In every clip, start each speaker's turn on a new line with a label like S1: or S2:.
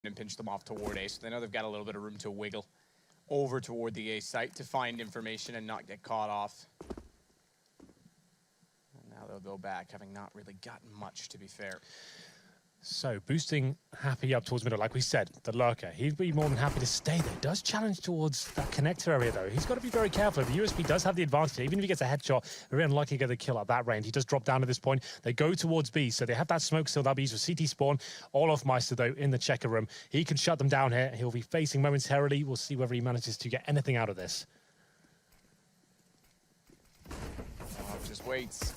S1: and pinch them off toward A, so they know they've got a little bit of room to wiggle over toward the A site to find information and not get caught off. And now they'll go back, having not really gotten much, to be fair.
S2: So, boosting Happy up towards middle, like we said, the lurker. He'd be more than happy to stay there. Does challenge towards that connector area, though. He's got to be very careful. The USP does have the advantage. Even if he gets a headshot, very unlikely to get the kill at that range. He does drop down at this point. They go towards B, so they have that smoke still. That'll be used for CT spawn. olofmeister, though, in the checker room. He can shut them down here. He'll be facing momentarily. We'll see whether he manages to get anything out of this.
S1: Just waits.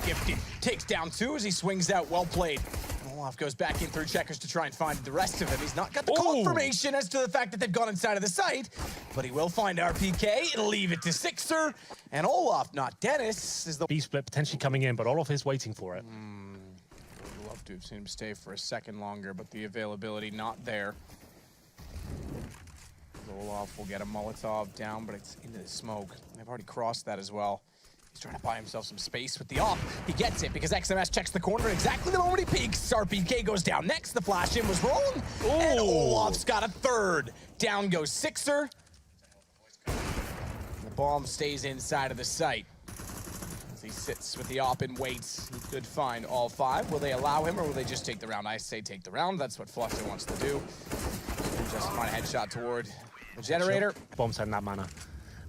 S1: Gifted takes down two as he swings out. Well played. Olaf goes back in through checkers to try and find the rest of them. He's not got the confirmation as to the fact that they've gone inside of the site, but he will find RPK. It'll leave it to Sixer. And Olaf, not Dennis, is the
S2: B split potentially coming in, but Olaf is waiting for it.
S1: Would love to have seen him stay for a second longer, but the availability not there. Olaf will get a Molotov down, but it's into the smoke. They've already crossed that as well. He's trying to buy himself some space with the op. He gets it because XMS checks the corner exactly the moment he peeks. RPK goes down next. The flash in was wrong. And Olaf's got a third. Down goes Sixer. The bomb stays inside of the site. As he sits with the op and waits, he could find all five. Will they allow him or will they just take the round? I say take the round. That's what Flusher wants to do. Just find a headshot toward the generator.
S2: Bomb's heading that manner.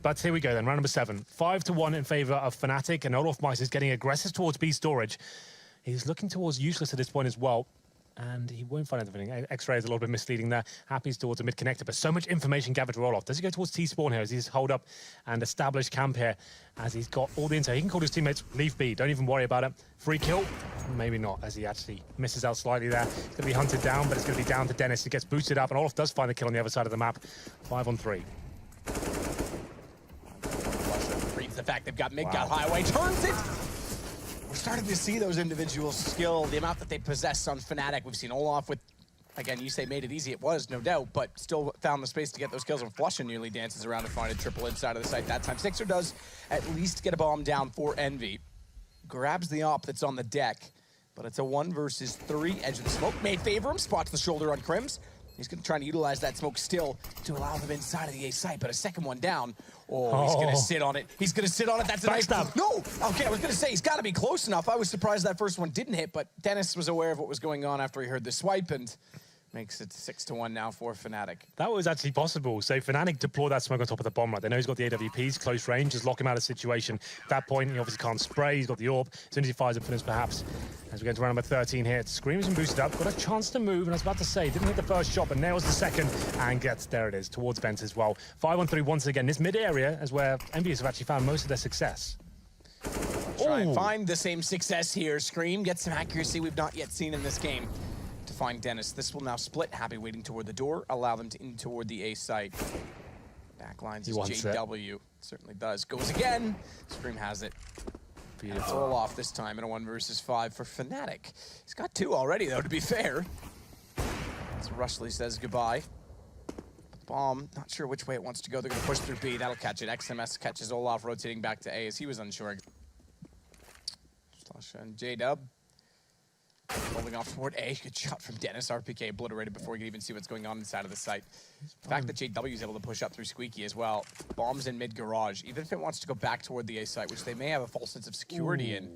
S2: But here we go then, round number 7. 5-1 in favor of Fnatic, and olofmeister is getting aggressive towards B storage. He's looking towards useless at this point as well, and he won't find anything. X-ray is a little bit misleading there. Happy's towards a mid connector, but so much information gathered to Olaf. Does he go towards T-spawn here as he's hold up and establish camp here as he's got all the intel? He can call his teammates, leave B, don't even worry about it. Free kill? Maybe not, as he actually misses out slightly there. He's going to be hunted down, but it's going to be down to Dennis. He gets boosted up, and Olaf does find the kill on the other side of the map. 5-on-3.
S1: The fact they've got mid, got highway, turns it. We're starting to see those individual skill, the amount that they possess on Fnatic. We've seen Olaf with, again, you say made it easy, it was, no doubt, but still found the space to get those kills, and Flusher nearly dances around to find a triple inside of the site that time. Sixer does at least get a bomb down for Envy. Grabs the op that's on the deck, but it's a 1 versus 3. Edge of the smoke may favor him, spots the shoulder on Crims. He's going to try to utilize that smoke still to allow them inside of the A site, but a second one down. Oh, he's going to sit on it. He's going to sit on it. That's a nice stop. No! Okay, I was going to say, he's got to be close enough. I was surprised that first one didn't hit, but Dennis was aware of what was going on after he heard the swipe, and makes it 6-1 now for Fnatic.
S2: That was actually possible. So Fnatic deploy that smoke on top of the bomb right. They know he's got the AWPs, close range, just lock him out of the situation. At that point, he obviously can't spray. He's got the AWP. As soon as he fires it, perhaps. As we get to round number 13 here, Scream's been boosted up. Got a chance to move, and I was about to say, didn't hit the first shot, but nails the second, and gets, there it is, towards Vent as well. 5-on-3 once again. This mid area is where EnVyUS have actually found most of their success.
S1: Try and find the same success here. Scream gets some accuracy we've not yet seen in this game. Find Dennis. This will now split. Happy waiting toward the door. Allow them to in toward the A site. Backlines is JW. Certainly does. Goes again. Scream has it. Beautiful. It's all off this time in a 1 versus 5 for Fnatic. He's got 2 already, though, to be fair. So Rushley says goodbye. Bomb, not sure which way it wants to go. They're going to push through B. That'll catch it. XMS catches Olaf, rotating back to A as he was unsure. Slasha and JW. Rolling off toward A. Good shot from Dennis. RPK obliterated before you can even see what's going on inside of the site. The fact that JW is able to push up through Squeaky as well. Bombs in mid-garage. Even if it wants to go back toward the A site, which they may have a false sense of security in,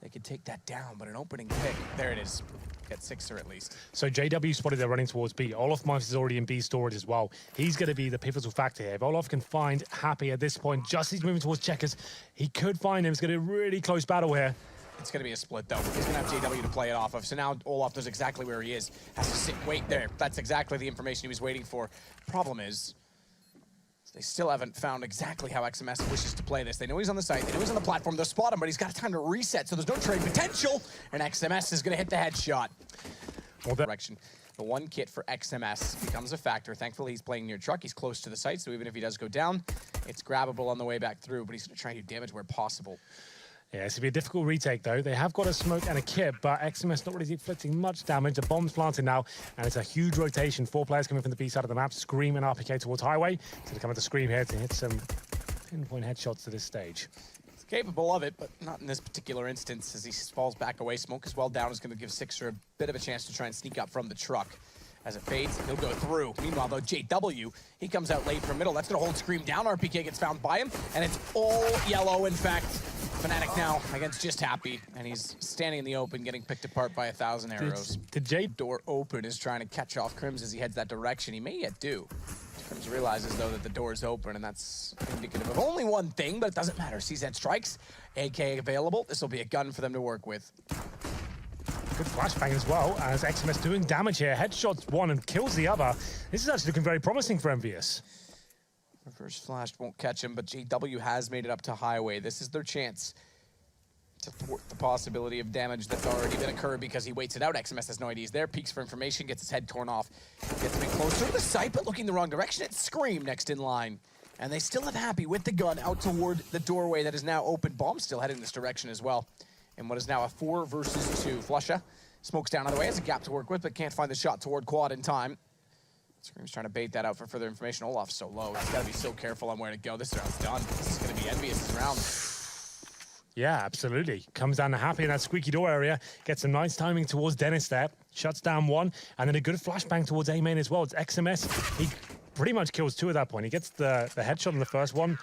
S1: they could take that down, but an opening pick. There it is. Get Sixer at least.
S2: So JW spotted they're running towards B. olofmeister is already in B storage as well. He's going to be the pivotal factor here. If Olaf can find Happy at this point, just as he's moving towards checkers, he could find him. It's going to be a really close battle here.
S1: It's going to be a split, though. He's going to have JW to play it off of. So now Olaf knows exactly where he is. Has to sit, wait there. That's exactly the information he was waiting for. Problem is, they still haven't found exactly how XMS wishes to play this. They know he's on the site. They know he's on the platform. They'll spot him, but he's got time to reset, so there's no trade potential. And XMS is going to hit the headshot. Well, direction. The 1 kit for XMS becomes a factor. Thankfully, he's playing near truck. He's close to the site, so even if he does go down, it's grabbable on the way back through, but he's going to try and do damage where possible.
S2: Yeah, it's going to be a difficult retake, though. They have got a smoke and a kit, but XMS not really inflicting much damage. The bomb's planted now, and it's a huge rotation. 4 players coming from the B side of the map. Scream and RPK towards Highway. So they come at the Scream here to hit some pinpoint headshots to this stage.
S1: He's capable of it, but not in this particular instance as he falls back away. Smoke is well down. Is going to give Sixer a bit of a chance to try and sneak up from the truck. As it fades, he'll go through. Meanwhile, though, JW, he comes out late from middle. That's going to hold Scream down. RPK gets found by him, and it's all yellow, in fact. Fnatic now against Just Happy, and he's standing in the open, getting picked apart by 1,000 arrows.
S2: The J
S1: Door open is trying to catch off Crims as he heads that direction. He may yet do. Crims realizes, though, that the door is open, and that's indicative of only one thing, but it doesn't matter. CZ strikes, AK available. This will be a gun for them to work with.
S2: Good flashbang as well, as XMS doing damage here. Headshots one and kills the other. This is actually looking very promising for EnVyUS.
S1: Reverse flash won't catch him, but JW has made it up to Highway. This is their chance to thwart the possibility of damage that's already been occurred because he waits it out. XMS has no IDs there, peeks for information, gets his head torn off. Gets a bit closer to the site, but looking the wrong direction. It's Scream next in line. And they still have Happy with the gun out toward the doorway that is now open. Bomb still heading this direction as well. In what is now a 4 versus 2. Flusha smokes down on the way, has a gap to work with, but can't find the shot toward Quad in time. Scream's trying to bait that out for further information. Olaf's so low. He's got to be so careful on where to go. This round's done. This is going to be EnVyUS' round.
S2: Yeah, absolutely. Comes down to Happy in that squeaky door area. Gets some nice timing towards Dennis there. Shuts down one. And then a good flashbang towards A-main as well. It's XMS. He pretty much kills 2 at that point. He gets the headshot on the first one.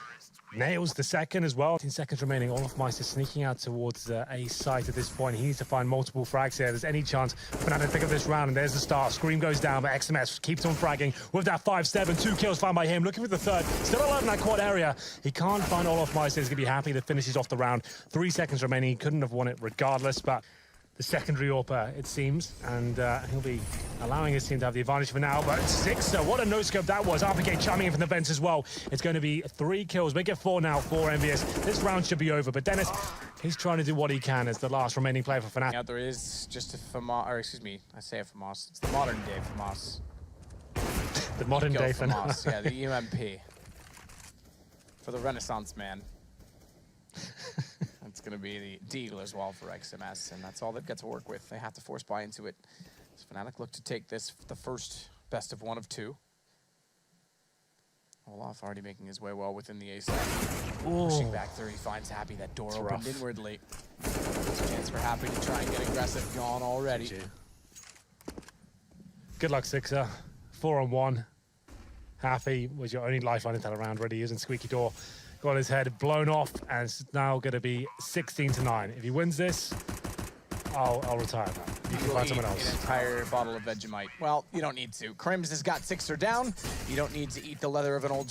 S2: Nails the second as well. 10 seconds remaining. Olaf is sneaking out towards A site at this point. He needs to find multiple frags here. There's any chance Fnatic to pick up this round, and there's the start. Scream goes down, but XMS keeps on fragging with that 5-7. 2 kills found by him. Looking for the third. Still alive in that quad area. He can't find Olaf Meister. He's going to be happy that finishes off the round. 3 seconds remaining. He couldn't have won it regardless, but the secondary AWP, it seems, and he'll be allowing his team to have the advantage for now. But 6, so what a no-scope that was. RPK chiming in from the vents as well. It's going to be 3 kills. Make it 4 now for EnVyUS. This round should be over, but Dennis, he's trying to do what he can as the last remaining player for Fnatic.
S1: Yeah, there is just a FAMAS, or excuse me, I say a FAMAS. It's the modern day FAMAS.
S2: The modern day
S1: FAMAS, yeah, the UMP. For the Renaissance man. It's going to be the deal as well for XMS, and that's all they've got to work with. They have to force buy into it. So Fnatic look to take this the first best of 1 of 2. Olaf already making his way well within the A side. Pushing back through, he finds Happy. That door opened
S2: rough.
S1: inwardly. There's a chance for Happy to try and get aggressive. Gone already.
S2: Good luck, Sixer. 4-on-1. Happy was your only lifeline until around ready. Using squeaky door. Got his head blown off, and it's now going to be 16-9. If he wins this, I'll retire now. You can find someone else.
S1: An entire bottle of Vegemite. Well, you don't need to. Crims has got Sixer down. You don't need to eat the leather of an old